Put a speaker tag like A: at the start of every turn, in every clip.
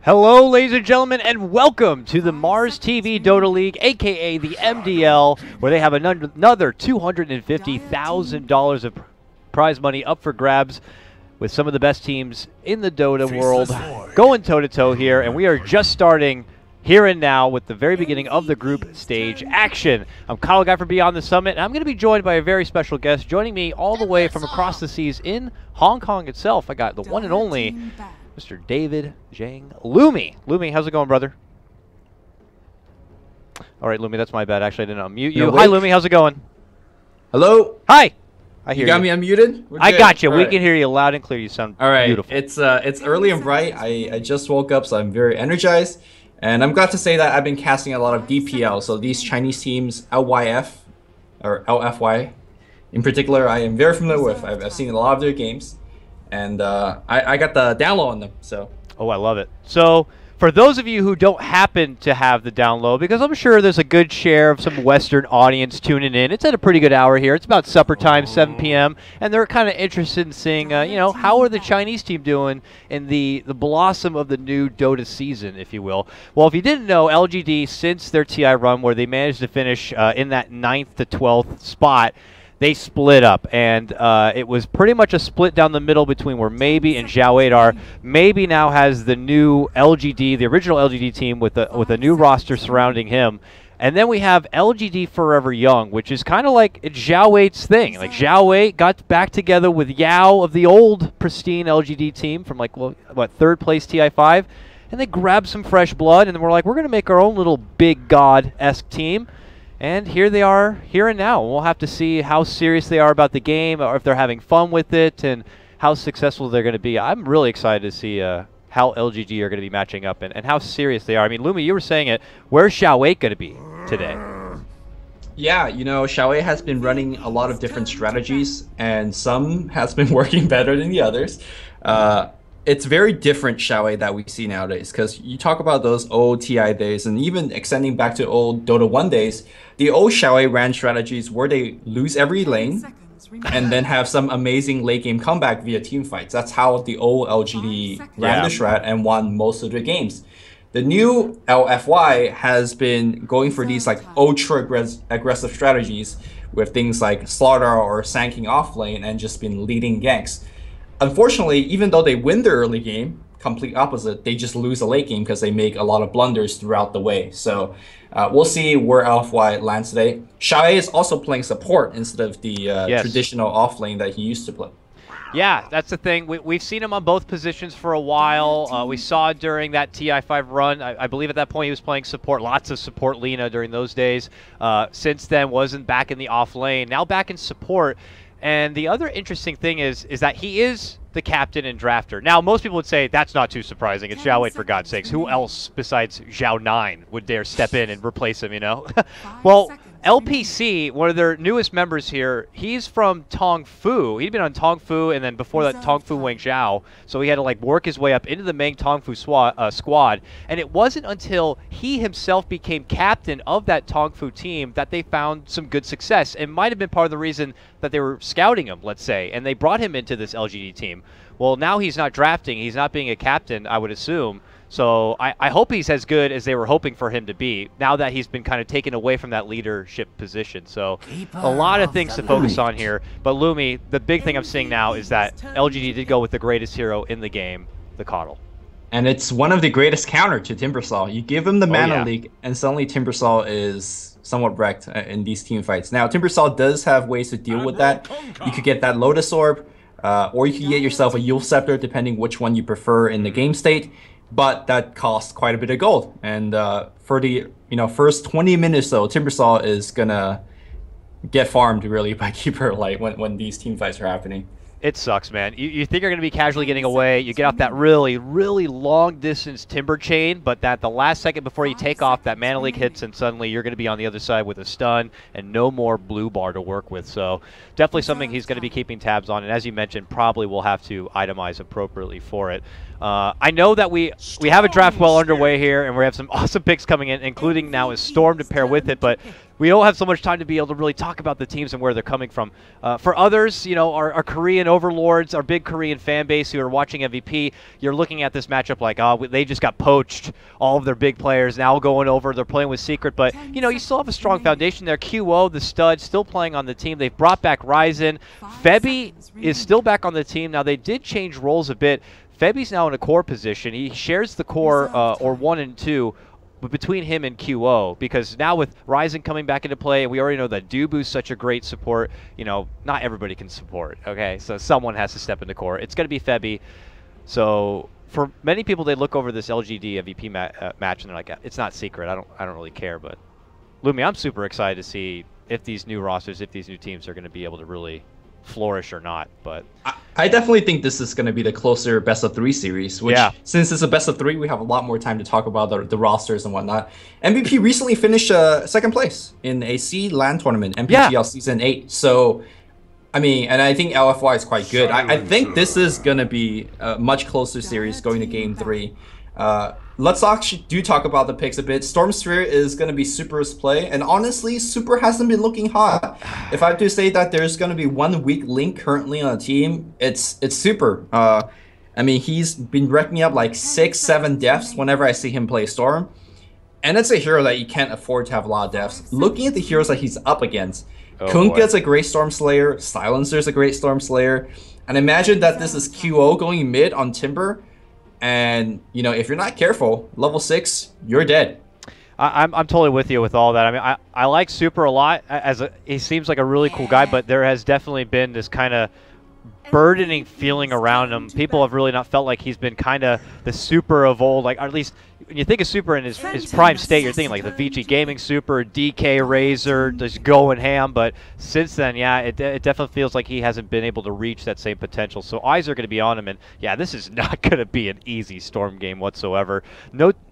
A: Hello, ladies and gentlemen, and welcome to the Mars TV Dota League, aka the MDL, where they have another $250,000 of prize money up for grabs with some of the best teams in the Dota world going toe-to-toe here, and we are just starting here and now with the very beginning of the group stage action. I'm Kyle Guy from Beyond the Summit, and I'm going to be joined by a very special guest. Joining me all the way from across the seas in Hong Kong itself, I got the one and only Mr. David Zhang Lumi. Lumi, how's it going, brother? All right, Lumi, that's my bad. Actually, I didn't unmute you. Hi, Lumi, how's it going?
B: Hello.
A: Hi. I hear
B: you. Got me unmuted?
A: I got you. We can hear you loud and clear. You sound beautiful.
B: It's early and bright. I just woke up, so I'm very energized. And I'm glad to say that I've been casting a lot of DPL. So these Chinese teams, LYF, or LFY, in particular, I am very familiar with. I've seen a lot of their games. And I got the download on them, so.
A: Oh, I love it. So, for those of you who don't happen to have the download, because I'm sure there's a good share of some Western audience tuning in, it's at a pretty good hour here. It's about supper time, 7 p.m., and they're kind of interested in seeing, you know, how are the Chinese team doing in the blossom of the new Dota season, if you will. Well, if you didn't know, LGD, since their TI run, where they managed to finish in that 9th to 12th spot, they split up, and it was pretty much a split down the middle between where Maybe and Xiao 8 are. Maybe now has the new LGD, the original LGD team with a new roster surrounding him. And then we have LGD Forever Young, which is kind of like Xiao 8's thing. Like Xiao 8 got back together with Yao of the old pristine LGD team from like, well, what, 3rd place TI5, and they grabbed some fresh blood, and then we're like, we're going to make our own little big god-esque team. And here they are, here and now. We'll have to see how serious they are about the game, or if they're having fun with it, and how successful they're going to be. I'm really excited to see how LGD are going to be matching up and how serious they are. I mean, Lumi, you were saying it. Where's Xiao 8 going to be today?
B: Yeah, you know, Xiao 8 has been running a lot of different strategies, and some has been working better than the others. It's very different Xiao 8 that we see nowadays, because you talk about those old TI days, and even extending back to old Dota 1 days, the old Xiao 8 ran strategies where they lose every lane and then have some amazing late game comeback via team fights. That's how the old LGD ran the strat and won most of the games. The new LFY has been going for these like ultra aggressive strategies with things like Slaughter or Sanking off lane and just been leading ganks. Unfortunately, even though they win the early game, complete opposite, they just lose the late game because they make a lot of blunders throughout the way. So we'll see where LFY lands today. Xiao 8 is also playing support instead of the traditional off lane that he used to play.
A: Yeah, that's the thing. We've seen him on both positions for a while. We saw during that TI5 run, I believe at that point he was playing support, lots of support Lina during those days. Since then, wasn't back in the off lane, now back in support. And the other interesting thing is that he is the captain and drafter. Now, most people would say that's not too surprising. It's Xiao 8, for God's sakes. Who else besides Xiao 9 would dare step in and replace him, you know? Well, LPC, one of their newest members here, he's from Tongfu. He'd been on Tongfu, and then before that, Tongfu Wangzhou. So he had to like work his way up into the main Tongfu squad. And it wasn't until he himself became captain of that Tongfu team that they found some good success. It might have been part of the reason that they were scouting him, let's say, and they brought him into this LGD team. Well, now he's not drafting. He's not being a captain, I would assume. So I hope he's as good as they were hoping for him to be, now that he's been kind of taken away from that leadership position. So a lot of things to focus on here. But Lumi, the big thing I'm seeing now is that LGD did go with the greatest hero in the game, the Coddle.
B: And it's one of the greatest counter to Timbersaw. You give him the Mana Leak, and suddenly Timbersaw is somewhat wrecked in these team fights. Now, Timbersaw does have ways to deal with that. You could get that Lotus Orb, or you could get yourself a Yule Scepter, depending which one you prefer in the game state. But that costs quite a bit of gold, and for the first 20 minutes though, Timbersaw is gonna get farmed really by Keeper Light when these team fights are happening.
A: It sucks, man. You think you're going to be casually getting away. You get off that really, really long-distance timber chain, but that the last second before you take off, that Mana Leak hits, and suddenly you're going to be on the other side with a stun and no more blue bar to work with. So definitely something he's going to be keeping tabs on, and as you mentioned, probably will have to itemize appropriately for it. I know that we have a draft well underway here, and we have some awesome picks coming in, including now is Storm to pair with it, but we don't have so much time to be able to really talk about the teams and where they're coming from. For others, our Korean overlords, our big Korean fan base who are watching MVP, you're looking at this matchup like, oh, they just got poached. All of their big players now going over. They're playing with Secret, but you still have a strong foundation there. QO, the stud, still playing on the team. They've brought back Ryzen. Febby is still back on the team. Now they did change roles a bit. Febby's now in a core position. He shares the core or 1 and 2. But between him and QO, because now with Ryzen coming back into play, and we already know that Dubu's such a great support, not everybody can support, okay? So someone has to step into core. It's going to be Febby. So for many people, they look over this LGD MVP match, and they're like, it's not Secret. I don't really care. But Lumi, I'm super excited to see if these new rosters, if these new teams are going to be able to really flourish or not. But
B: I definitely think this is going to be the closer best of 3 series, which since it's a best of 3, we have a lot more time to talk about the rosters and whatnot. MVP recently finished 2nd place in a C LAN tournament, MPGL Season 8. So, I mean, and I think LFY is quite good. I think this is going to be a much closer series going to Game 3. Let's actually talk about the picks a bit. Stormsphere is going to be Super's play, and honestly, Super hasn't been looking hot. If I have to say that there's going to be one weak link currently on the team, it's Super. I mean, he's been racking up like 6-7 deaths whenever I see him play Storm, and it's a hero that you can't afford to have a lot of deaths. Looking at the heroes that he's up against, Kunkka's a great Storm Slayer, Silencer's a great Storm Slayer, and imagine that this is QO going mid on Timber. And, if you're not careful, level 6, you're dead.
A: I'm totally with you with all that. I mean, I like Super a lot. He seems like a really cool guy, but there has definitely been this kind of burdening feeling around him. People have really not felt like he's been kind of the Super of old. Like, or at least when you think of Super in his prime state, you're thinking like the VG Gaming Super, DK Razor, just going ham. But since then, yeah, it definitely feels like he hasn't been able to reach that same potential. So eyes are going to be on him, and yeah, this is not going to be an easy Storm game whatsoever.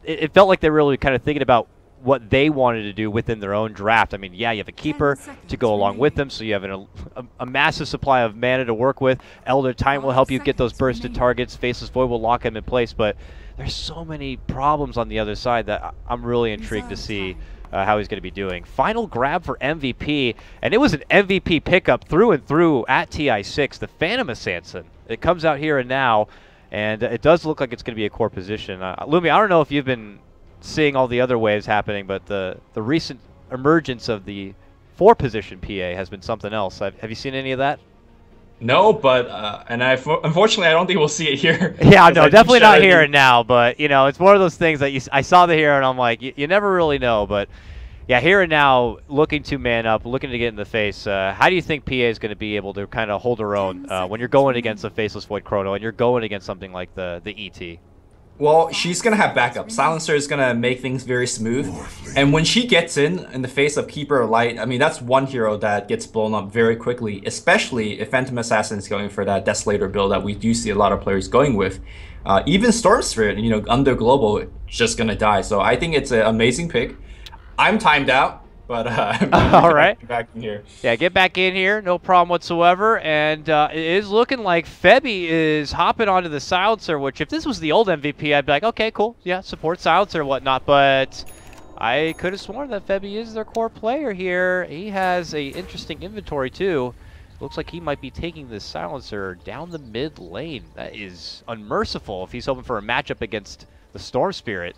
A: It felt like they're really kind of thinking about what they wanted to do within their own draft. I mean, yeah, you have a keeper to go along with them, so you have a massive supply of mana to work with. Elder Time will help you get those bursted targets. Faceless Void will lock him in place, but there's so many problems on the other side that I'm really intrigued to see how he's going to be doing. Final grab for MVP, and it was an MVP pickup through and through at TI6, the Phantom Assassin. It comes out here and now, and it does look like it's going to be a core position. Lumi, I don't know if you've been seeing all the other waves happening, but the recent emergence of the 4-position PA has been something else. Have you seen any of that?
B: No, but unfortunately I don't think we'll see it here.
A: Yeah, no, definitely not here and now. But it's one of those things that I saw the here and I'm like, you never really know. But yeah, here and now, looking to man up, looking to get in the face. How do you think PA is going to be able to kind of hold her own when you're going against the Faceless Void Chrono and you're going against something like the ET?
B: Well, she's going to have backup. Silencer is going to make things very smooth. And when she gets in the face of Keeper Light, I mean, that's one hero that gets blown up very quickly, especially if Phantom Assassin is going for that Desolator build that we do see a lot of players going with. Even Stormsphere, under Global, just going to die. So I think it's an amazing pick. I'm timed out. But
A: all right,
B: get back in here.
A: Yeah, get back in here, no problem whatsoever. And it is looking like Febby is hopping onto the Silencer, which if this was the old MVP, I'd be like, okay, cool, yeah, support Silencer and whatnot. But I could have sworn that Febby is their core player here. He has a interesting inventory too. Looks like he might be taking the Silencer down the mid lane. That is unmerciful if he's hoping for a matchup against the Storm Spirit.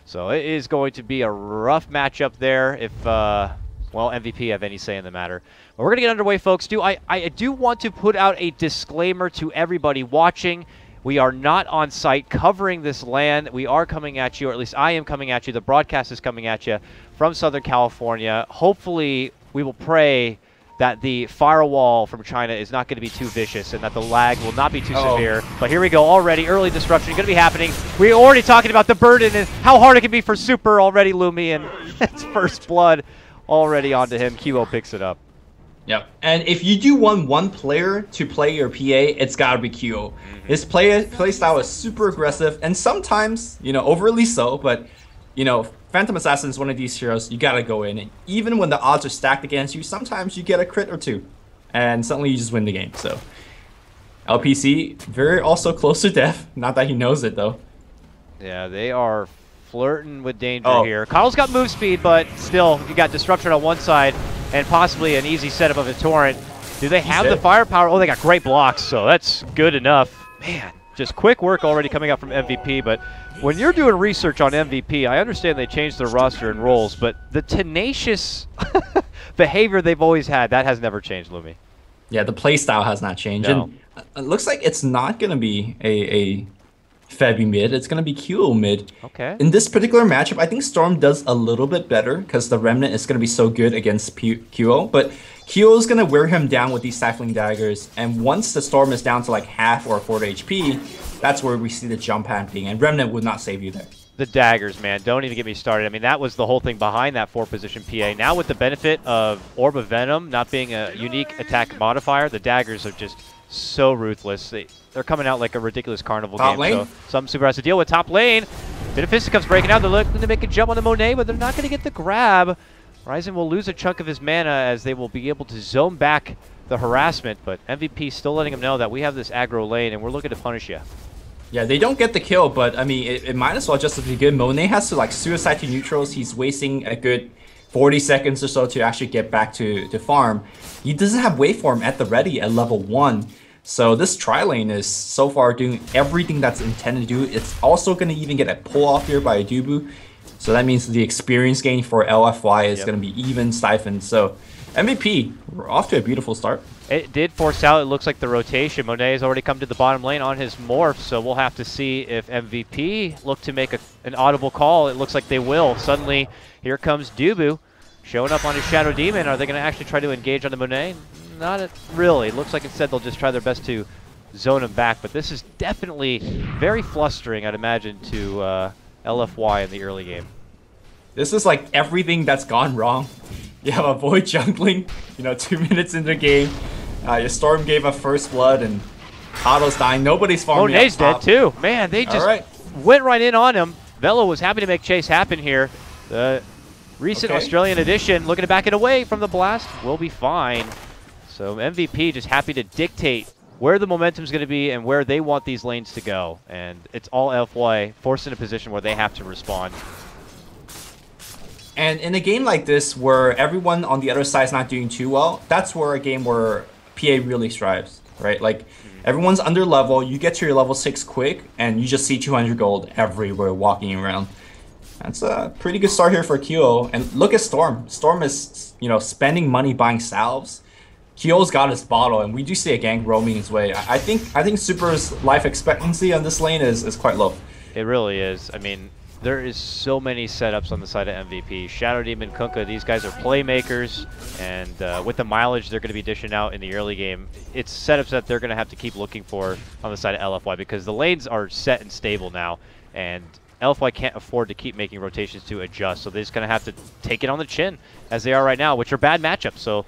A: So it is going to be a rough matchup there if, well, MVP have any say in the matter. But we're going to get underway, folks. I do want to put out a disclaimer to everybody watching. We are not on site covering this LAN. We are coming at you, or at least I am coming at you. The broadcast is coming at you from Southern California. Hopefully, we will pray that the firewall from China is not going to be too vicious and that the lag will not be too severe. But here we go already. Early disruption going to be happening. We're already talking about the burden and how hard it can be for Super already, Lumi, and it's first blood already onto him. QO picks it up.
B: Yep. And if you do want one player to play your PA, it's got to be QO. His play style is super aggressive and sometimes, overly so, but, Phantom Assassin is one of these heroes you gotta go in. And even when the odds are stacked against you, sometimes you get a crit or two. And suddenly you just win the game, so. LPC, very also close to death. Not that he knows it, though.
A: Yeah, they are flirting with danger
B: Oh.
A: here. Carl's got move speed, but still, you got Disruption on one side and possibly an easy setup of a Torrent. Do they have the firepower? Oh, they got great blocks, so that's good enough. Man, just quick work already coming out from MVP, but when you're doing research on MVP, I understand they changed their roster and roles, but the tenacious behavior they've always had, that has never changed, Lumi.
B: Yeah, the play style has not changed.
A: No.
B: And it looks like it's not going to be a Febby mid. It's going to be QO mid.
A: Okay.
B: In this particular matchup, I think Storm does a little bit better because the Remnant is going to be so good against QO. But QO is going to wear him down with these Stifling Daggers. And once the Storm is down to like half or 4 HP, that's where we see the jump happening. And Remnant would not save you there.
A: The daggers, man. Don't even get me started. I mean, that was the whole thing behind that 4-position PA. Now with the benefit of Orb of Venom not being a unique attack modifier, the daggers are just so ruthless. They're coming out like a ridiculous carnival
B: Top
A: game.
B: lane?
A: So some super has to deal with top lane. Bit of fisticuffs breaking out. They're looking to make a jump on the Monet, but they're not going to get the grab. Ryzen will lose a chunk of his mana as they will be able to zone back the harassment, but MVP still letting him know that we have this aggro lane and we're looking to punish you.
B: Yeah, they don't get the kill, but I mean, it might as well just be good. Monet has to like suicide to neutrals. He's wasting a good 40 seconds or so to actually get back to farm. He doesn't have waveform at the ready at level 1. So this tri-lane is so far doing everything that's intended to do. It's also going to even get a pull off here by Adubu. So that means the experience gain for LFY is going to be even stifled. So MVP, we're off to a beautiful start.
A: It did force out, it looks like the rotation. Monet has already come to the bottom lane on his morph, so we'll have to see if MVP look to make an audible call. It looks like they will. Suddenly, here comes Dubu showing up on his Shadow Demon. Are they going to actually try to engage on the Monet? Not really. It looks like instead they'll just try their best to zone him back, but this is definitely very flustering, I'd imagine, to LFY in the early game.
B: This is like everything that's gone wrong. You have a Void jungling, 2 minutes into the game. Your Storm gave up first blood and Otto's dying. Nobody's farming.
A: Monet's dead too. Man, they just went right in on him. Velo was happy to make chase happen here. The recent Australian edition looking to back it away from the blast will be fine. So MVP just happy to dictate where the momentum's going to be and where they want these lanes to go. And it's all LFY forced in a position where they have to respond.
B: And in a game like this, where everyone on the other side is not doing too well, that's where a game where PA really strives, right? Like, everyone's under level, you get to your level 6 quick, and you just see 200 gold everywhere walking around. That's a pretty good start here for QO. And look at Storm. Storm is, spending money buying salves. QO's got his bottle, and we do see a gank roaming his way. I think Super's life expectancy on this lane is quite low.
A: It really is. I mean, there is so many setups on the side of MVP. Shadow Demon, Kunkka, these guys are playmakers, and with the mileage they're going to be dishing out in the early game, it's setups that they're going to have to keep looking for on the side of LFY because the lanes are set and stable now, and LFY can't afford to keep making rotations to adjust, so they're just going to have to take it on the chin as they are right now, which are bad matchups. So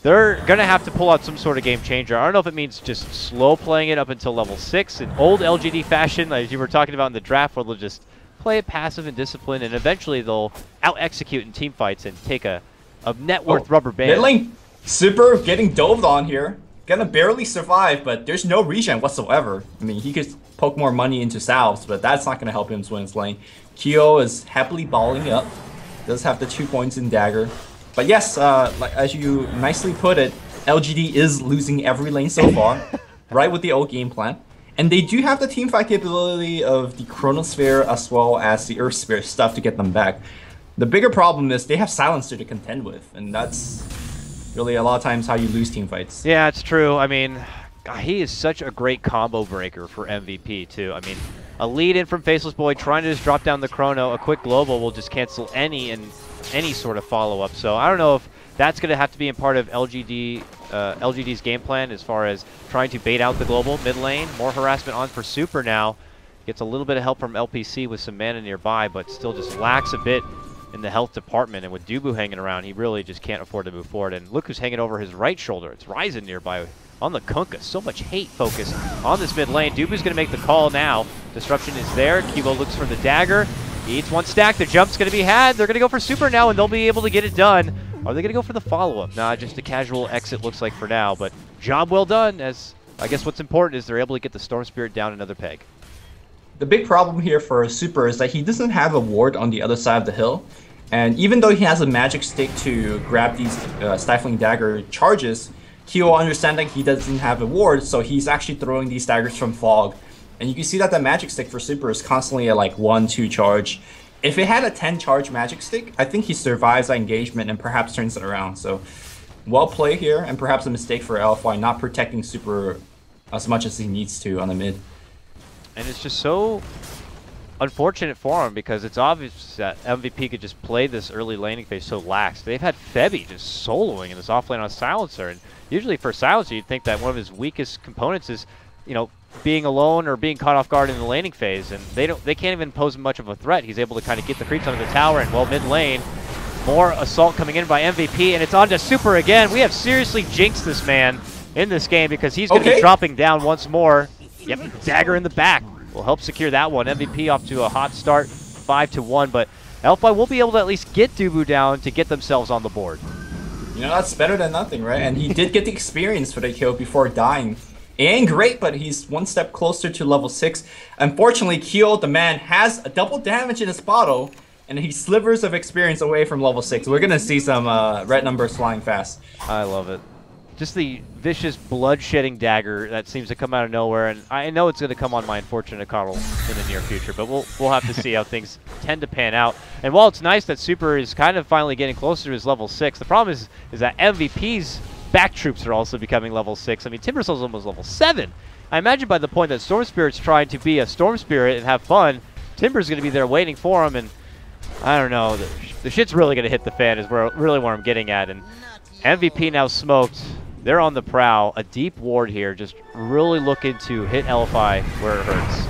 A: they're going to have to pull out some sort of game changer. I don't know if it means just slow playing it up until level 6 in old LGD fashion, as you were talking about in the draft, where they'll just play it passive and disciplined, and eventually they'll out-execute in team fights and take a net worth rubber band.
B: Mid lane, Super getting doved on here. Gonna barely survive, but there's no regen whatsoever. I mean, he could poke more money into salves, but that's not gonna help him win his lane. Kyo is happily balling up. Does have the 2 points in dagger. But yes, like as you nicely put it, LGD is losing every lane so far, right with the old game plan. And they do have the teamfight capability of the Chronosphere as well as the Earth Sphere stuff to get them back. The bigger problem is they have Silencer to contend with, and that's really a lot of times how you lose teamfights.
A: Yeah, it's true. I mean, God, he is such a great combo breaker for MVP too. I mean, a lead in from Faceless Boy trying to just drop down the Chrono, a quick global will just cancel any sort of follow-up. So I don't know if that's going to have to be in part of LGD's game plan as far as trying to bait out the global mid lane. More harassment on for Super now. Gets a little bit of help from LPC with some mana nearby, but still just lacks a bit in the health department. And with Dubu hanging around, he really just can't afford to move forward. And look who's hanging over his right shoulder. It's Ryzen nearby on the Kunkka. So much hate focus on this mid lane. Dubu's going to make the call now. Disruption is there. Kibo looks for the dagger. He eats one stack. The jump's going to be had. They're going to go for Super now, and they'll be able to get it done. Are they going to go for the follow-up? Nah, just a casual exit looks like for now, but job well done, as I guess what's important is they're able to get the Storm Spirit down another peg.
B: the big problem here for Super is that he doesn't have a ward on the other side of the hill. And even though he has a magic stick to grab these Stifling Dagger charges, Kyo understanding he doesn't have a ward, so he's actually throwing these daggers from fog. And you can see that the magic stick for Super is constantly at like 1-2 charge. If it had a 10 charge magic stick, I think he survives that engagement and perhaps turns it around. So well played here, and perhaps a mistake for LFY not protecting Super as much as he needs to on the mid.
A: And it's just so unfortunate for him because it's obvious that MVP could just play this early laning phase so lax. They've had Febby just soloing in this offlane on Silencer, and usually for Silencer you'd think that one of his weakest components is, you know, being alone or being caught off guard in the laning phase, and they can't even pose much of a threat. He's able to kind of get the creeps under the tower, and well, mid lane, more assault coming in by MVP, and it's on to Super again. We have seriously jinxed this man in this game because he's going to be dropping down once more. Yep, dagger in the back will help secure that one. MVP off to a hot start, 5-1, but LFY will be able to at least get Dubu down to get themselves on the board.
B: You know, that's better than nothing, right? And he did get the experience for the kill before dying. It ain't great, but he's one step closer to level 6. Unfortunately, Kyo, the man, has a double damage in his bottle, and he slivers of experience away from level 6. We're gonna see some red numbers flying fast.
A: I love it. Just the vicious blood-shedding dagger that seems to come out of nowhere, and I know it's going to come on my unfortunate Carl in the near future, but we'll have to see how things tend to pan out. And while it's nice that Super is kind of finally getting closer to his level 6, the problem is that MVP's back troops are also becoming level 6. I mean, Timbersaul's almost level 7. I imagine by the point that Storm Spirit's trying to be a Storm Spirit and have fun, Timber's going to be there waiting for him, and I don't know, the shit's really going to hit the fan is really where I'm getting at. And MVP now smoked. They're on the prowl. A deep ward here, just really looking to hit LFI where it hurts.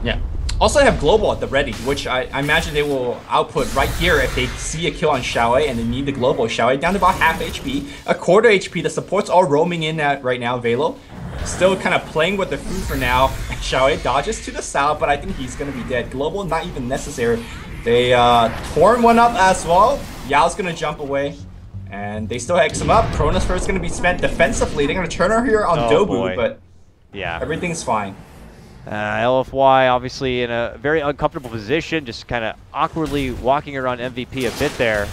B: Yeah. Also, I have Global at the ready, which I imagine they will output right here if they see a kill on Xiaowei and they need the Global. Xiaowei down to about half HP, a quarter HP. The supports all roaming in at right now. Velo still kind of playing with the food for now. Xiaowei dodges to the south, but I think he's going to be dead. Global not even necessary. They torn one up as well. Yao's going to jump away. And they still X him up. Chronosphere is going to be spent defensively. They're going to turn her here on Dobu, but
A: yeah,
B: everything's fine.
A: LFY obviously in a very uncomfortable position, just kind of awkwardly walking around MVP a bit there.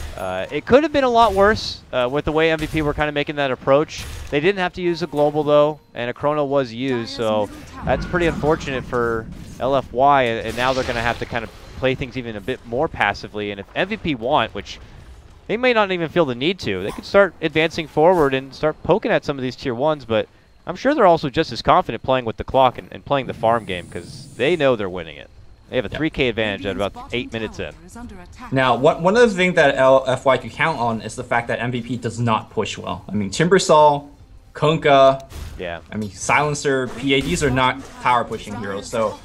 A: It could have been a lot worse with the way MVP were kind of making that approach. They didn't have to use a global though, and a chrono was used, so that's pretty unfortunate for LFY, and now they're going to have to kind of play things even a bit more passively. And if MVP want, which they may not even feel the need to, they could start advancing forward and start poking at some of these tier 1s, but I'm sure they're also just as confident playing with the clock and playing the farm game because they know they're winning it. They have a 3K advantage at about 8 minutes in.
B: Now, one of the things that LFY can count on is the fact that MVP does not push well. I mean, Timbersaw, Kunkka,
A: yeah.
B: I mean, Silencer, PA, these are not power pushing heroes. So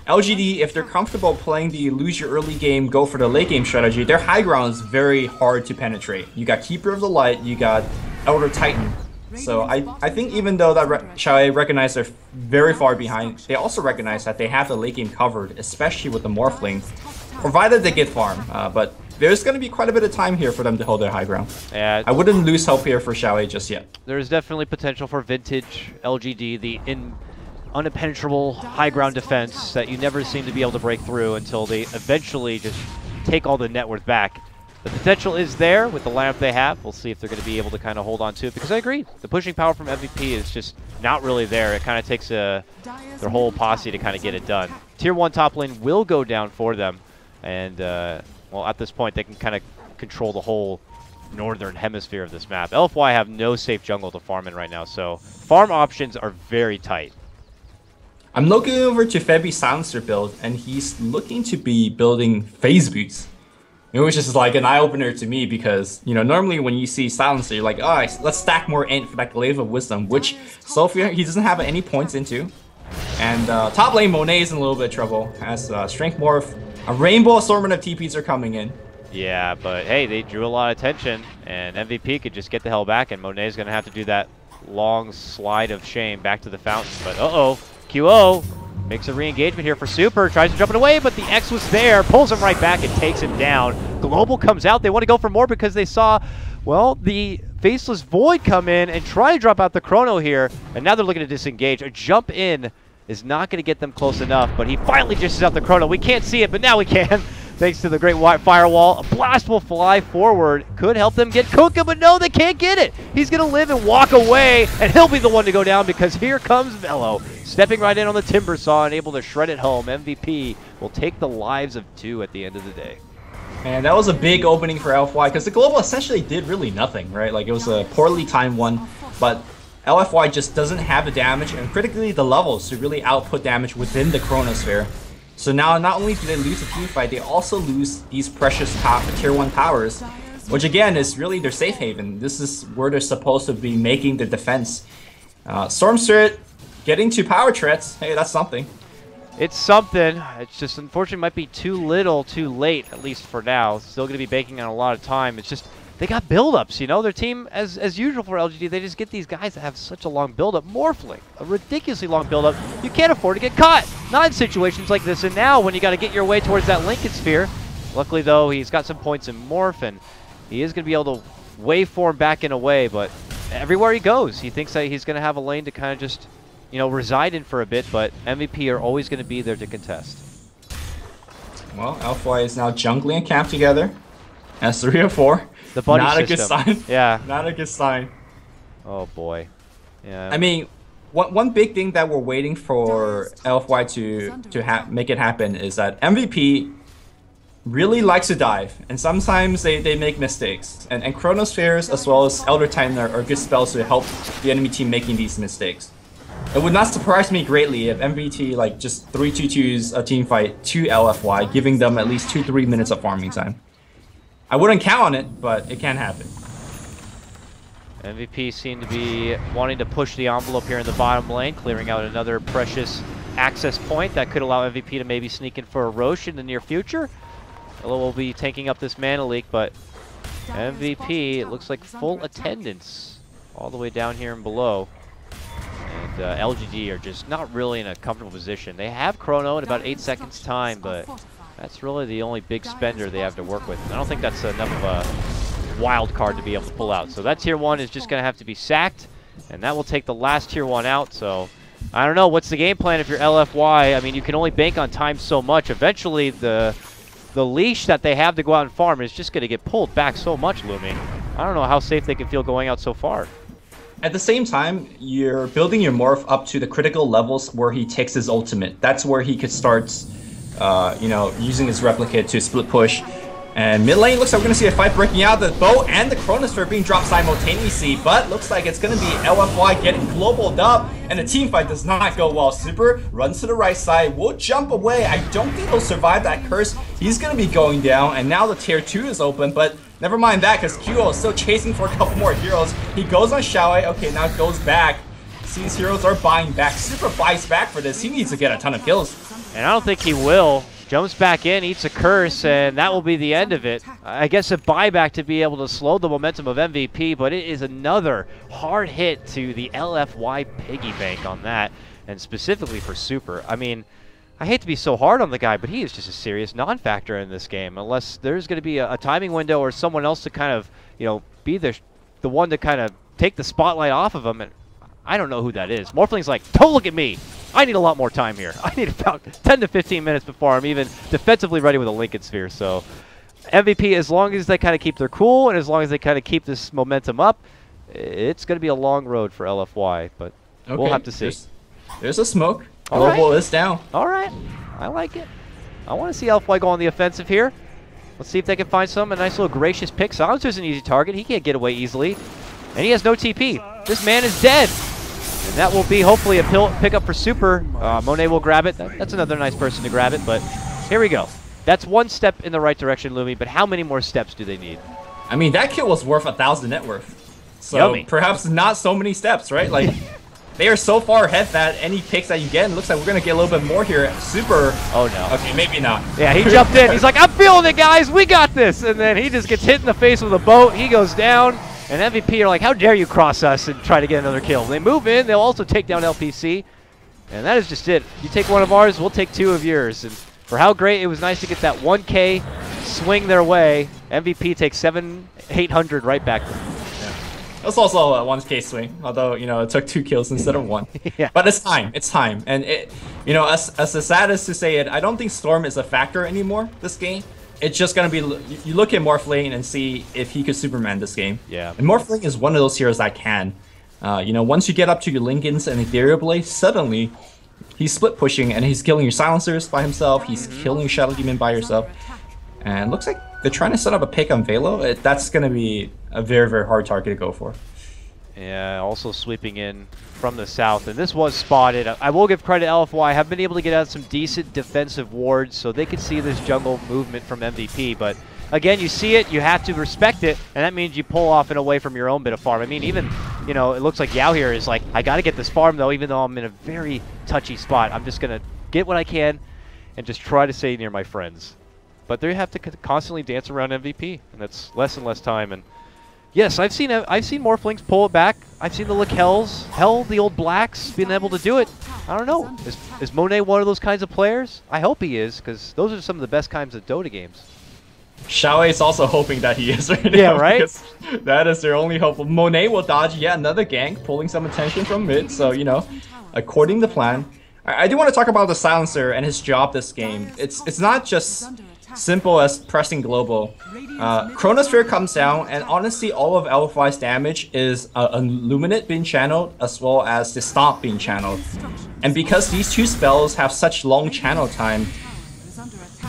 B: LGD, if they're comfortable playing the lose your early game, go for the late game strategy, their high ground is very hard to penetrate. You got Keeper of the Light, you got Elder Titan. So I think even though that Xiaowei recognize they're very far behind, they also recognize that they have the late game covered, especially with the Morphling, provided they get farm. But there's going to be quite a bit of time here for them to hold their high ground.
A: Yeah,
B: I wouldn't lose hope here for Xiaowei just yet.
A: There's definitely potential for vintage LGD, the unimpenetrable high ground defense that you never seem to be able to break through until they eventually just take all the net worth back. The potential is there with the lineup they have. We'll see if they're going to be able to kind of hold on to it, because I agree. The pushing power from MVP is just not really there. It kind of takes their whole posse to kind of get it done. Tier 1 top lane will go down for them, and well, at this point, they can kind of control the whole northern hemisphere of this map. LFY have no safe jungle to farm in right now, so farm options are very tight.
B: I'm looking over to Febby's Silencer build, and he's looking to be building phase boots. Which is like an eye-opener to me because, you know, normally when you see Silencer, you're like, oh, let's stack more Int for that Glaive of Wisdom, which Sophia, he doesn't have any points into. And top lane, Monet is in a little bit of trouble. Has Strength Morph, a rainbow assortment of TPs are coming in.
A: Yeah, but hey, they drew a lot of attention, and MVP could just get the hell back, and Monet's going to have to do that long slide of shame back to the fountain. But uh-oh, QO makes a re-engagement here for Super, tries to jump it away, but the X was there, pulls him right back and takes him down. Global comes out. They want to go for more because they saw, well, the Faceless Void come in and try to drop out the Chrono here, and now they're looking to disengage. A jump in is not going to get them close enough, but he finally dishes out the Chrono. We can't see it, but now we can. Thanks to the great firewall. A blast will fly forward. Could help them get Kunkka, but no, they can't get it. He's going to live and walk away, and he'll be the one to go down because here comes Velo. Stepping right in on the Timber Saw and able to shred it home. MVP will take the lives of 2 at the end of the day.
B: Man, that was a big opening for LFY because the Global essentially did really nothing, right? Like, it was a poorly timed one, but LFY just doesn't have the damage and critically the levels to really output damage within the Chronosphere. So now not only do they lose the team fight, they also lose these precious tier 1 powers, which again is really their safe haven. This is where they're supposed to be making the defense. Storm Spirit getting 2 power threats, hey, that's something.
A: It's something. It's just unfortunately might be too little, too late, at least for now. Still going to be banking on a lot of time. It's just they got buildups, you know. Their team, as usual for LGD, they just get these guys that have such a long buildup. Morphling, a ridiculously long buildup. You can't afford to get caught. Not in situations like this. And now when you got to get your way towards that Lincoln Sphere. Luckily, though, he's got some points in Morph, and he is going to be able to waveform back in a way. But everywhere he goes, he thinks that he's going to have a lane to kind of just, you know, reside in for a bit. But MVP are always going to be there to contest.
B: Well, LFY is now jungling and camp together. As 3 or 4.
A: The buddy
B: Not
A: system.
B: a good sign.
A: Yeah.
B: Not a good sign.
A: Oh boy. Yeah.
B: I mean, one big thing that we're waiting for LFY to make it happen is that MVP really likes to dive, and sometimes they make mistakes. And Chronospheres as well as Elder Titan are good spells to help the enemy team making these mistakes. It would not surprise me greatly if MVT like just 3-2-2s a team fight to LFY, giving them at least 2-3 minutes of farming time. I wouldn't count on it, but it can happen.
A: MVP seem to be wanting to push the envelope here in the bottom lane, clearing out another precious access point that could allow MVP to maybe sneak in for a Roche in the near future. Elo will be taking up this mana leak, but MVP, it looks like full attendance all the way down here and below. And LGD are just not really in a comfortable position. They have Chrono in about 8 seconds time, but that's really the only big spender they have to work with. I don't think that's enough of a wild card to be able to pull out. So that tier 1 is just going to have to be sacked, and that will take the last tier 1 out. So I don't know. What's the game plan if you're LFY? I mean, you can only bank on time so much. Eventually, the leash that they have to go out and farm is just going to get pulled back so much, Lumi. I don't know how safe they can feel going out so far.
B: At the same time, you're building your Morph up to the critical levels where he takes his ultimate. That's where he could start you know, using his replicate to split push. And mid lane looks like we're going to see a fight breaking out. The bow and the Chronosphere being dropped simultaneously, but looks like it's going to be LFY getting globaled up, and the team fight does not go well. Super runs to the right side, will jump away. I don't think he'll survive that curse. He's going to be going down, and now the tier 2 is open, but never mind that, because QO is still chasing for a couple more heroes. He goes on Xiaowei. Okay, now goes back. These heroes are buying back. Super buys back for this. He needs to get a ton of kills.
A: And I don't think he will. Jumps back in, eats a curse, and that will be the end of it. I guess a buyback to be able to slow the momentum of MVP, but it is another hard hit to the LFY piggy bank on that, and specifically for Super. I mean, I hate to be so hard on the guy, but he is just a serious non-factor in this game, unless there's going to be a timing window or someone else to kind of, you know, be the one to kind of take the spotlight off of him. And I don't know who that is. Morphling's like, don't look at me. I need a lot more time here. I need about 10 to 15 minutes before I'm even defensively ready with a Lincoln Sphere. So MVP, as long as they kind of keep their cool and as long as they kind of keep this momentum up, it's going to be a long road for LFY, but okay, we'll have to see.
B: There's a smoke. Global is down. All
A: right. I like it. I want to see LFY go on the offensive here. Let's see if they can find a nice little gracious pick. Silencer's an easy target. He can't get away easily. And he has no TP. This man is dead. And that will be hopefully a pickup for Super. Monet will grab it. That's another nice person to grab it, but here we go. That's one step in the right direction, Lumi, but how many more steps do they need?
B: I mean, that kill was worth 1,000 net worth. So
A: Yummy.
B: Perhaps not so many steps, right? Like, they are so far ahead that any picks that you get, it looks like we're going to get a little bit more here. Super.
A: Oh, no.
B: Okay, maybe not.
A: Yeah, he jumped in. He's like, I'm feeling it, guys. We got this. And then he just gets hit in the face with a boat. He goes down. And MVP are like, how dare you cross us and try to get another kill. They move in. They'll also take down LPC. And that is just it. You take one of ours, we'll take 2 of yours. And for how great it was nice to get that 1K swing their way, MVP takes 700-800 right back.
B: Yeah. That's also a 1K swing, although, you know, it took 2 kills instead of 1.
A: Yeah.
B: But it's time. It's time. And, it, you know, as sad as to say it, I don't think Storm is a factor anymore this game. It's just going to be... You look at Morphling and see if he could Superman this game.
A: Yeah.
B: And Morphling is one of those heroes that can. You know, once you get up to your Linken's and Ethereal Blade, suddenly he's split pushing and he's killing your Silencers by himself. He's killing Shadow Demon by yourself. And looks like they're trying to set up a pick on Velo. That's going to be a very, very hard target to go for.
A: Yeah, also sweeping in from the south. And this was spotted. I will give credit to LFY. Have been able to get out some decent defensive wards so they could see this jungle movement from MVP. But again, you see it, you have to respect it, and that means you pull off and away from your own bit of farm. I mean, even, you know, it looks like Yao here is like, I got to get this farm, though, even though I'm in a very touchy spot. I'm just going to get what I can and just try to stay near my friends. But they have to constantly dance around MVP, and that's less and less time. And yes, I've seen Morphlings pull it back. I've seen the Lakels, hell, the old Blacks, being able to do it. I don't know. Is Monet one of those kinds of players? I hope he is, because those are some of the best kinds of Dota games.
B: Xiaowei is also hoping that he is right now.
A: Yeah, right?
B: Because that is their only hope. Monet will dodge yet another gank, pulling some attention from mid. So, you know, according to plan. I do want to talk about the Silencer and his job this game. It's not just simple as pressing global. Chronosphere comes down, and honestly, all of LFY's damage is a Luminate being channeled, as well as the Stomp being channeled. And because these two spells have such long channel time,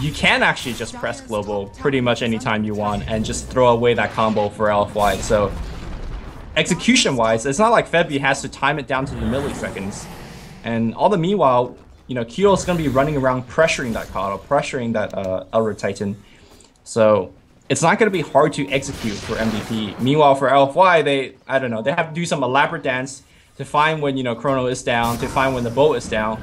B: you can actually just press global pretty much anytime you want and just throw away that combo for LFY. So execution-wise, it's not like Febby has to time it down to the milliseconds. And all the meanwhile, you know, Kyo is going to be running around pressuring that Kato, pressuring that Elder Titan. So it's not going to be hard to execute for MVP. Meanwhile, for LFY, I don't know, they have to do some elaborate dance to find when, you know, Chrono is down, to find when the boat is down.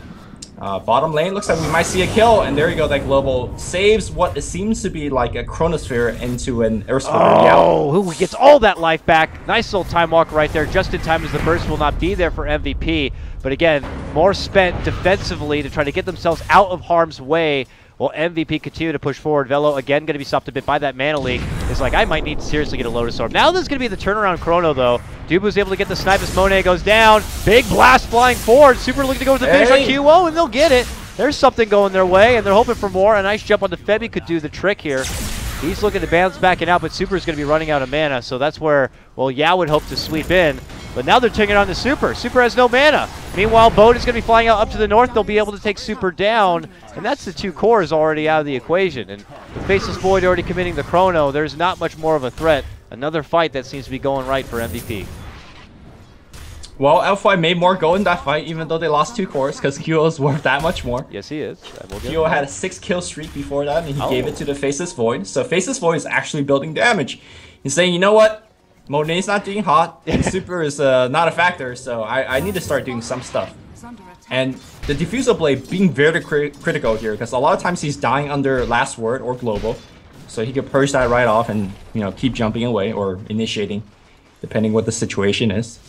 B: Bottom lane, looks like we might see a kill, and there you go, that global saves what it seems to be like a Chronosphere into an Earth Splitter.
A: Oh, who gets all that life back. Nice little time walk right there, just in time as the burst will not be there for MVP. But again, more spent defensively to try to get themselves out of harm's way. Will MVP continue to push forward? Velo again going to be stopped a bit by that mana leak. It's like, I might need to seriously get a Lotus Orb. Now this is going to be the turnaround Chrono, though. Dube was able to get the snipe as Monet goes down. Big blast flying forward. Super looking to go with the finish on QO, and they'll get it. There's something going their way, and they're hoping for more. A nice jump on the Febby could do the trick here. He's looking to bounce back and out, but Super is going to be running out of mana, so that's where, well, Yao would hope to sweep in. But now they're taking it on the Super. Super has no mana. Meanwhile, Boat is going to be flying out up to the north. They'll be able to take Super down, and that's the 2 cores already out of the equation. And with Faceless Void already committing the Chrono, there's not much more of a threat. Another fight that seems to be going right for MVP.
B: Well, LFY made more go in that fight, even though they lost 2 cores, because Kyo is worth that much more.
A: Yes, he is.
B: Kyo had a 6-kill streak before that, and he gave it to the Faceless Void. So Faceless Void is actually building damage. He's saying, you know what? Monet's not doing hot, and Super is not a factor, so I need to start doing some stuff. And the Diffusal Blade being very critical here, because a lot of times he's dying under Last Word or Global, so he could purge that right off and, you know, keep jumping away or initiating, depending what the situation is.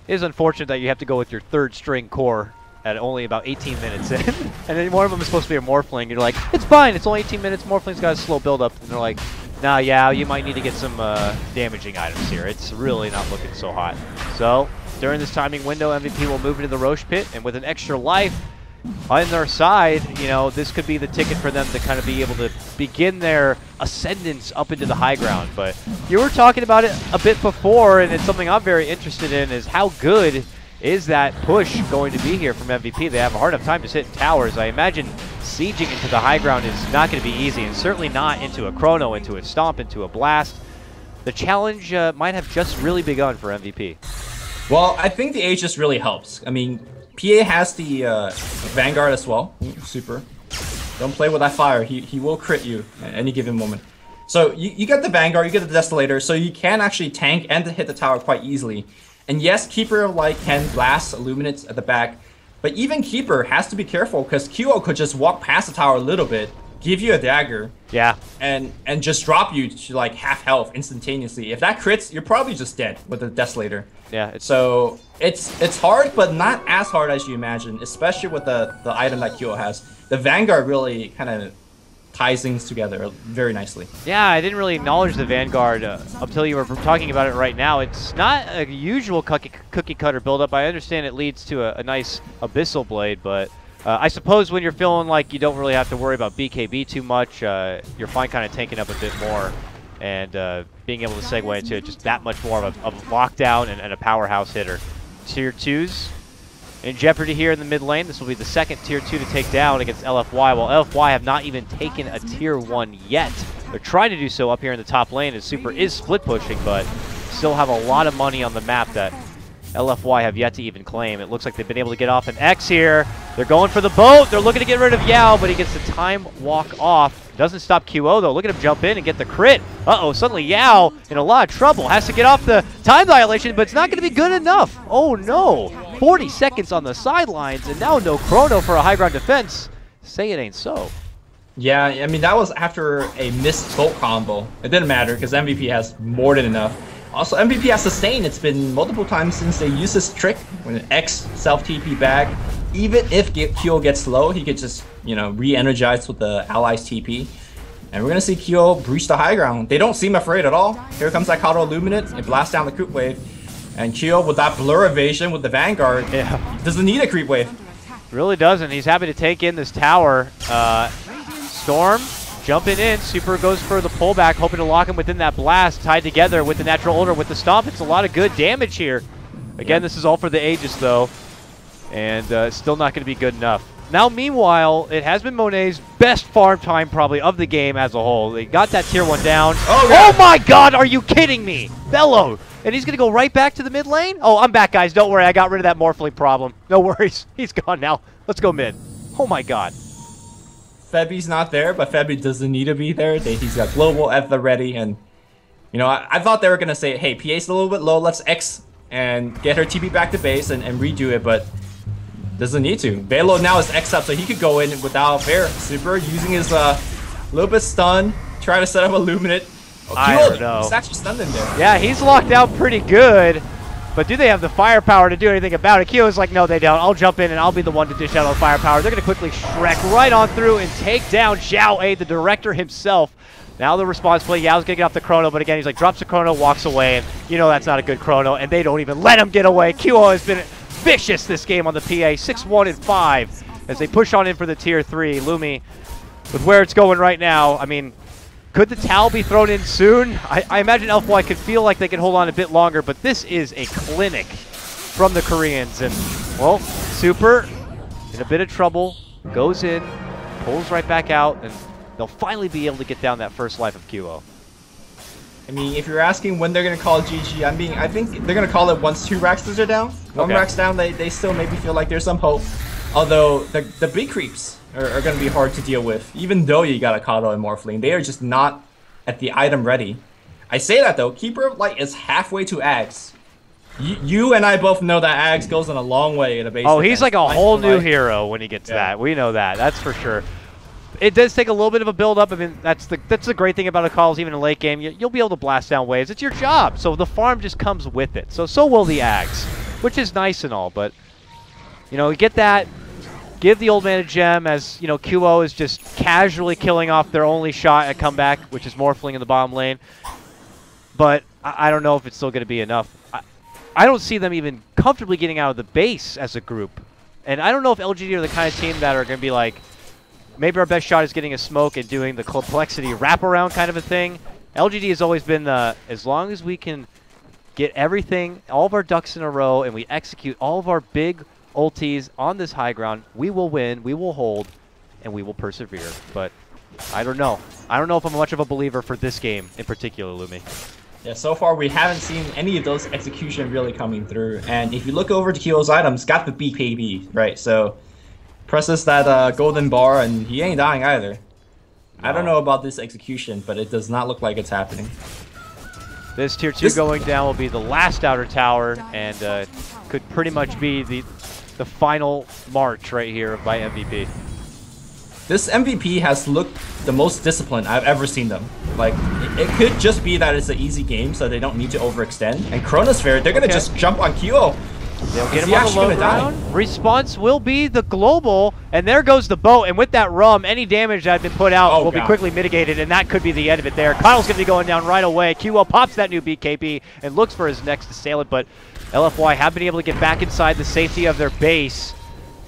A: It is unfortunate that you have to go with your 3rd string core at only about 18 minutes in. And then one of them is supposed to be a Morphling. You're like, it's fine, it's only 18 minutes. Morphling's got a slow build up. And they're like, nah, yeah, you might need to get some damaging items here. It's really not looking so hot. So during this timing window, MVP will move into the Roche Pit. And with an extra life on their side, you know, this could be the ticket for them to kind of be able to begin their ascendance up into the high ground. But you were talking about it a bit before, and it's something I'm very interested in, is how good is that push going to be here from MVP? They have a hard enough time just hitting towers. I imagine sieging into the high ground is not going to be easy, and certainly not into a Chrono, into a Stomp, into a Blast. The challenge might have just really begun for MVP.
B: Well, I think the age just really helps. I mean, PA has the Vanguard as well. Super. Don't play with that fire. He will crit you at any given moment. So you get the Vanguard, you get the Desolator, so you can actually tank and hit the tower quite easily. And yes, Keeper of Light can blast Illuminates at the back, but even Keeper has to be careful because QO could just walk past the tower a little bit, give you a dagger,
A: yeah,
B: and just drop you to like half health instantaneously. If that crits, you're probably just dead with the Desolator.
A: Yeah.
B: So it's hard, but not as hard as you imagine, especially with the item that QO has. The Vanguard really kind of ties things together very nicely.
A: Yeah, I didn't really acknowledge the Vanguard until you were talking about it right now. It's not a usual cookie cutter buildup. I understand it leads to a nice Abyssal Blade, but I suppose when you're feeling like you don't really have to worry about BKB too much, you're fine kind of tanking up a bit more and being able to segue into just that much more of a lockdown and a powerhouse hitter. Tier 2s in jeopardy here in the mid lane. This will be the second Tier 2 to take down against LFY, while LFY have not even taken a Tier 1 yet. They're trying to do so up here in the top lane as Super is split pushing, but still have a lot of money on the map that LFY have yet to even claim. It looks like they've been able to get off an X here. They're going for the boat. They're looking to get rid of Yao, but he gets the time walk off. Doesn't stop QO, though. Look at him jump in and get the crit. Uh-oh, suddenly Yao in a lot of trouble. Has to get off the time dilation, but it's not going to be good enough. Oh, no. 40 seconds on the sidelines, and now no chrono for a high ground defense. Say it ain't so.
B: Yeah, I mean, that was after a missed bolt combo. It didn't matter because MVP has more than enough. Also, MVP has sustained. It's been multiple times since they used this trick when an X self-TP back. Even if Kyo gets low, he could just, you know, re-energize with the allies TP. And we're going to see Kyo breach the high ground. They don't seem afraid at all. Here comes that Kato Illuminate. It blasts down the creep wave. And Kyo with that blur evasion with the Vanguard doesn't need a creep wave.
A: Really doesn't. He's happy to take in this tower. Storm jumping in. Super goes for the pullback, hoping to lock him within that blast, tied together with the natural order with the stomp. It's a lot of good damage here. Again, this is all for the Aegis, though. And still not going to be good enough. Now, meanwhile, it has been Monet's best farm time probably of the game as a whole. They got that Tier 1 down. Oh my god, are you kidding me? Bello! And he's going to go right back to the mid lane? Oh, I'm back, guys. Don't worry. I got rid of that Morphling problem. No worries. He's gone now. Let's go mid. Oh my god.
B: Febby's not there, but Febby doesn't need to be there. He's got global at the ready. And, you know, I thought they were going to say, hey, PA's a little bit low. Let's X and get her TP back to base and redo it, but doesn't need to. Velo now is X up, so he could go in without Bear. Super using his little bit stun, try to set up a Luminate. Oh,
A: I don't know.
B: He's actually stunned in there.
A: Yeah, he's locked out pretty good, but do they have the firepower to do anything about it? Kyo's like, no, they don't. I'll jump in and I'll be the one to dish out all the firepower. They're going to quickly Shrek right on through and take down Xiao A, the director himself. Now the response play, Yao's going to get off the chrono, but again, he's like, drops the chrono, walks away, and you know that's not a good chrono, and they don't even let him get away. Kyo has been vicious this game on the PA, 6-1 and 5, as they push on in for the Tier 3. Lumi, with where it's going right now, I mean, could the Tau be thrown in soon? I imagine LFY could feel like they could hold on a bit longer, but this is a clinic from the Koreans, and, well, Super in a bit of trouble, goes in, pulls right back out, and they'll finally be able to get down that first life of QO.
B: I mean, if you're asking when they're going to call it GG, I think they're going to call it once 2 Raxes are down. One Rax down, they still maybe feel like there's some hope. Although, the big creeps are going to be hard to deal with. Even though you got a Kato and Morphling, they are just not at the item ready. I say that though, Keeper of Light is halfway to Ags. You and I both know that Ags goes in a long way in a base defense.
A: He's like a whole new hero when he gets that. We know that. That's for sure. It does take a little bit of a build-up. I mean, that's the great thing about a calls, even in late game. You'll be able to blast down waves. It's your job. So the farm just comes with it. So will the Ags, which is nice and all. But, you know, get that. Give the old man a gem as, you know, QO is just casually killing off their only shot at comeback, which is Morphling in the bottom lane. But I don't know if it's still going to be enough. I don't see them even comfortably getting out of the base as a group. And I don't know if LGD are the kind of team that are going to be like, maybe our best shot is getting a smoke and doing the complexity wraparound kind of a thing. LGD has always been the, as long as we can get everything, all of our ducks in a row, and we execute all of our big ultis on this high ground, we will win, we will hold, and we will persevere. But I don't know. I don't know if I'm much of a believer for this game in particular, Lumi.
B: Yeah, so far we haven't seen any of those execution really coming through. And if you look over to Kyo's items, got the BKB, right? So presses that golden bar, and he ain't dying either. No. I don't know about this execution, but it does not look like it's happening.
A: This Tier 2 going down will be the last outer tower, and could pretty much be the final march right here by MVP.
B: This MVP has looked the most disciplined I've ever seen them. Like, it could just be that it's an easy game, so they don't need to overextend. And Chronosphere, they're going to just jump on Kyo.
A: They'll get him on the low ground. Response will be the global, and there goes the boat. And with that rum, any damage that had been put out will be quickly mitigated, and that could be the end of it there. Kyle's going to be going down right away. QL pops that new BKB and looks for his next assailant, but LFY have been able to get back inside the safety of their base,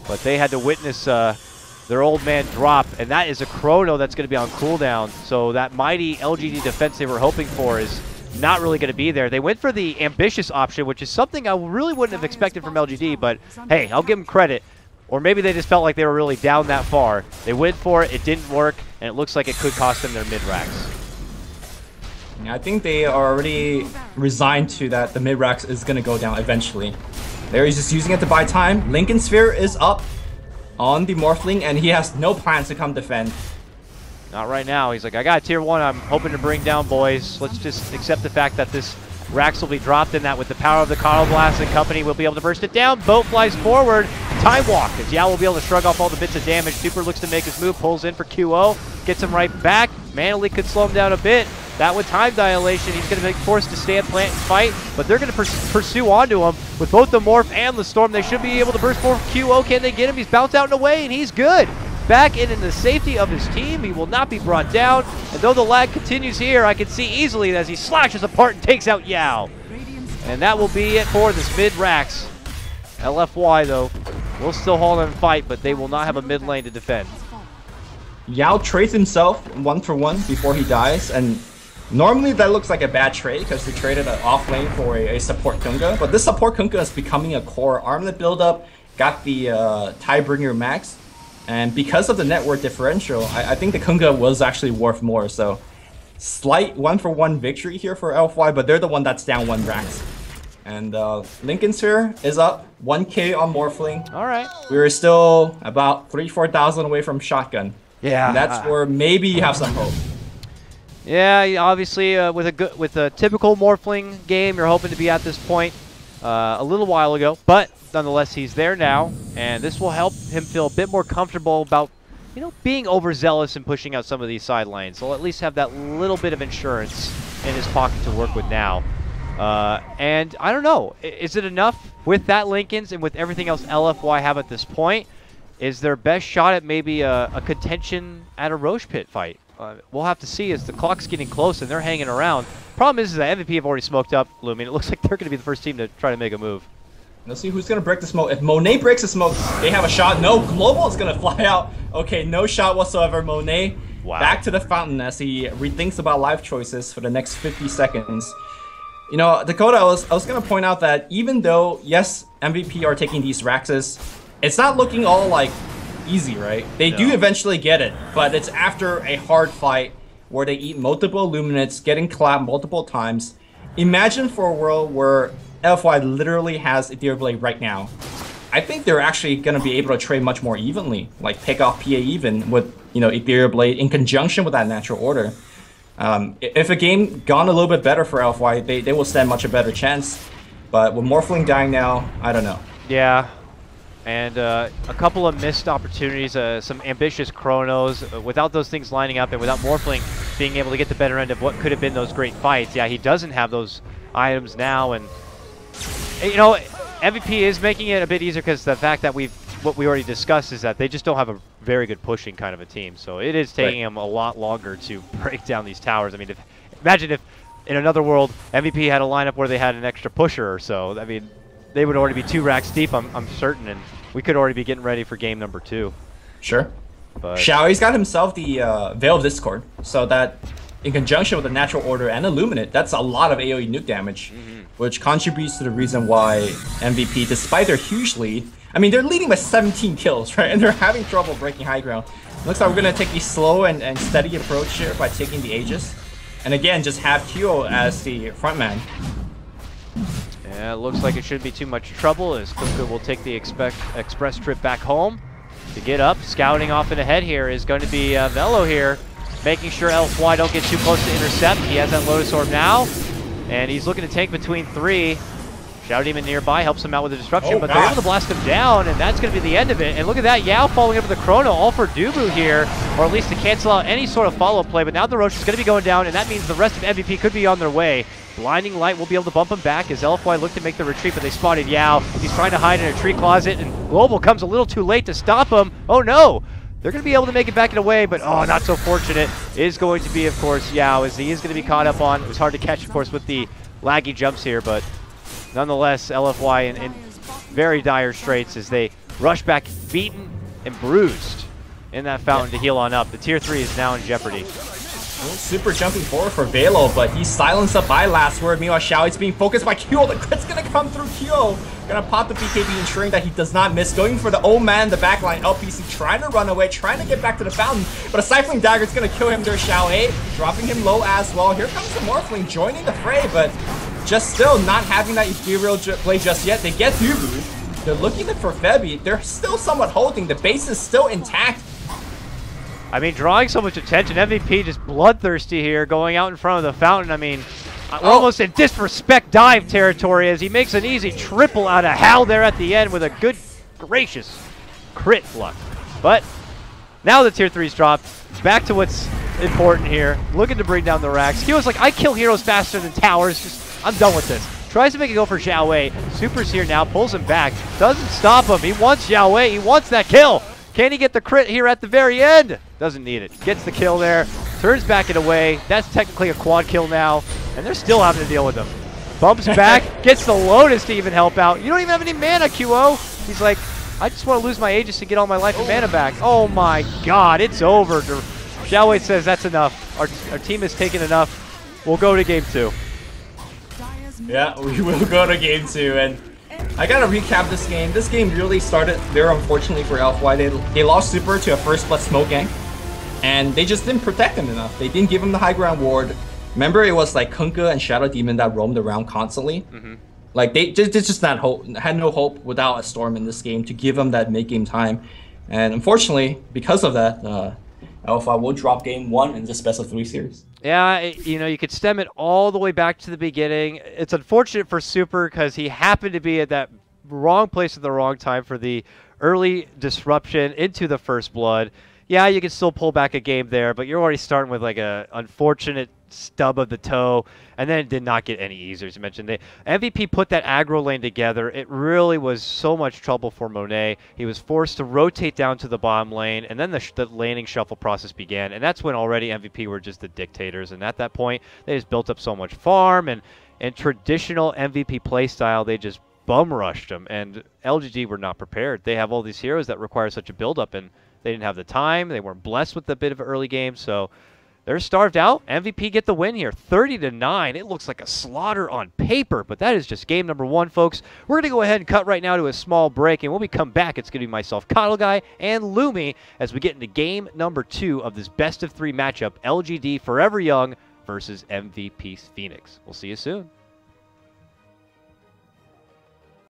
A: but they had to witness their old man drop, and that is a Chrono that's going to be on cooldown. So that mighty LGD defense they were hoping for is not really going to be there. They went for the ambitious option, which is something I really wouldn't have expected from LGD, but hey, I'll give them credit. Or maybe they just felt like they were really down that far. They went for it, it didn't work, and it looks like it could cost them their mid-racks.
B: Yeah, I think they are already resigned to that the mid-racks is going to go down eventually. They're just using it to buy time. Lincoln Sphere is up on the Morphling, and he has no plans to come defend.
A: Not right now. He's like, I got tier 1 I'm hoping to bring down, boys. Let's just accept the fact that this Rax will be dropped and that with the power of the Coddle Blast and company, we'll be able to burst it down. Boat flies forward. Time walk as Yao will be able to shrug off all the bits of damage. Super looks to make his move, pulls in for QO, gets him right back. Manly could slow him down a bit. That with time dilation, he's going to be forced to stand, plant, and fight, but they're going to pursue onto him with both the Morph and the Storm. They should be able to burst forward QO. Can they get him? He's bounced out and away, and he's good. Back in the safety of his team, he will not be brought down. And though the lag continues here, I can see easily as he slashes apart and takes out Yao. And that will be it for this mid-Rax. LFY, though, will still hold and fight, but they will not have a mid lane to defend.
B: Yao trades himself 1-for-1 before he dies, and normally that looks like a bad trade because they traded an off lane for a support Kunkka, but this support Kunkka is becoming a core armlet buildup, got the Tidebringer max, and because of the network differential, I think the Kunkka was actually worth more, so slight 1-for-1 victory here for LFY, but they're the one that's down 1 Rax. And Lincoln Sphere is up, 1k on Morphling.
A: All right.
B: We're still about 3,000-4,000 away from Shotgun.
A: Yeah.
B: And that's where maybe you have some hope.
A: Yeah, obviously with a typical Morphling game, you're hoping to be at this point a little while ago, but nonetheless, he's there now, and this will help him feel a bit more comfortable about, you know, being overzealous and pushing out some of these side lanes. So he'll at least have that little bit of insurance in his pocket to work with now. And I don't know, is it enough with that Lincoln's and with everything else LFY have at this point? Is their best shot at maybe a contention at a Roche Pit fight? We'll have to see as the clock's getting close and they're hanging around. Problem is that MVP have already smoked up Lumion. It looks like they're going to be the first team to try to make a move.
B: Let's see who's going to break the smoke. If Monet breaks the smoke, they have a shot. No, Global is going to fly out. Okay, no shot whatsoever. Monet back to the fountain as he rethinks about life choices for the next 50 seconds. You know, Dakota, I was going to point out that even though, yes, MVP are taking these Raxes, it's not looking all like easy, right? They do eventually get it, but it's after a hard fight where they eat multiple Luminates, getting clapped multiple times. Imagine for a world where LFY literally has Ethereal Blade right now. I think they're actually going to be able to trade much more evenly, like pick off PA even with, you know, Ethereal Blade in conjunction with that natural order. If a game gone a little bit better for LFY, they will stand much a better chance. But with Morphling dying now, I don't know.
A: Yeah. And a couple of missed opportunities, some ambitious chronos. Without those things lining up and without Morphling being able to get the better end of what could have been those great fights, yeah, he doesn't have those items now. And, you know, MVP is making it a bit easier because the fact that what we already discussed is that they just don't have a very good pushing kind of a team. So it is taking them a lot longer to break down these towers. I mean, imagine if in another world MVP had a lineup where they had an extra pusher or so. I mean, they would already be 2 racks deep, I'm certain, and we could already be getting ready for game number 2.
B: Sure.
A: But
B: Xiaoyi's got himself the Veil of Discord, so that in conjunction with the Natural Order and Illuminate, that's a lot of AoE nuke damage, which contributes to the reason why MVP, despite their huge lead, I mean, they're leading by 17 kills, right? And they're having trouble breaking high ground. Looks like we're going to take the slow and steady approach here by taking the Aegis. And again, just have Kyo as the front man.
A: Yeah, it looks like it shouldn't be too much trouble as Kunkka will take the express trip back home to get up. Scouting off in ahead here is going to be Velo here, making sure LFY don't get too close to intercept. He has that Lotus Orb now, and he's looking to take between 3. Shadow Demon nearby helps him out with the disruption, but they're
C: God.
A: able to blast him down, and that's going to be the end of it. And look at that, Yao falling over the Chrono, all for Dubu here, or at least to cancel out any sort of follow-up play. But now the Roche is going to be going down, and that means the rest of MVP could be on their way. Blinding Light will be able to bump him back as LFY look to make the retreat, but they spotted Yao. He's trying to hide in a tree closet, and Global comes a little too late to stop him. Oh no! They're going to be able to make it back in a way, but oh, not so fortunate is going to be, of course, Yao, as he is going to be caught up on. It was hard to catch, of course, with the laggy jumps here, but nonetheless, LFY in very dire straits as they rush back beaten and bruised in that fountain to heal on up. The tier 3 is now in jeopardy.
C: Super jumping forward for Velo, but he's silenced up by Last Word. Meanwhile, Xiao is being focused by Kyo. The crit's gonna come through Kyo. Gonna pop the BKB, ensuring that he does not miss. Going for the old man, the backline. LPC trying to run away, trying to get back to the fountain, but a Siphoning Dagger is gonna kill him there, Xiao A. Dropping him low as well. Here comes the Morphling joining the fray, but just still not having that ethereal play just yet. They get Dubu. They're looking for Febby. They're still somewhat holding. The base is still intact.
A: I mean, drawing so much attention. MVP just bloodthirsty here, going out in front of the fountain. I mean, we're almost in disrespect dive territory as he makes an easy triple out of Hal there at the end with a good, gracious crit luck. But now the tier 3's dropped. Back to what's important here. Looking to bring down the racks. He was like, I kill heroes faster than towers. Just, I'm done with this. Tries to make it go for Xiao Wei. Super's here now, pulls him back. Doesn't stop him. He wants Xiao Wei. He wants that kill. Can he get the crit here at the very end? Doesn't need it. Gets the kill there. Turns back it away. That's technically a quad kill now. And they're still having to deal with him. Bumps back. Gets the Lotus to even help out. You don't even have any mana, QO. He's like, I just want to lose my Aegis to get all my life and mana back. Oh my god, it's over. Xiao Wei says that's enough. Our team has taken enough. We'll go to game 2.
C: Yeah, we will go to game 2, and I gotta recap this game. This game really started very unfortunately for LFY. They lost Super to a first blood smoke gang, and they just didn't protect him enough. They didn't give him the high ground ward. Remember, it was like Kunkka and Shadow Demon that roamed around constantly. Like they just not hope, had no hope without a Storm in this game to give them that mid game time, and unfortunately, because of that, LFY will drop game 1 in this best of 3 series.
A: Yeah, you know, you could stem it all the way back to the beginning. It's unfortunate for Super because he happened to be at that wrong place at the wrong time for the early disruption into the first blood. Yeah, you can still pull back a game there, but you're already starting with like a unfortunate stub of the toe, and then it did not get any easier. As you mentioned, MVP put that aggro lane together. It really was so much trouble for Monet. He was forced to rotate down to the bottom lane, and then the laning shuffle process began, and that's when already MVP were just the dictators, and at that point, they just built up so much farm, and traditional MVP playstyle, they just bum rushed them, and LGD were not prepared. They have all these heroes that require such a build-up, and they didn't have the time. They weren't blessed with a bit of an early game, so they're starved out. MVP get the win here, 30-9. It looks like a slaughter on paper, but that is just game number 1, folks. We're going to go ahead and cut right now to a small break, and when we come back, it's going to be myself, Coddle Guy, and Lumi as we get into game number 2 of this best of 3 matchup, LGD Forever Young versus MVP Phoenix. We'll see you soon.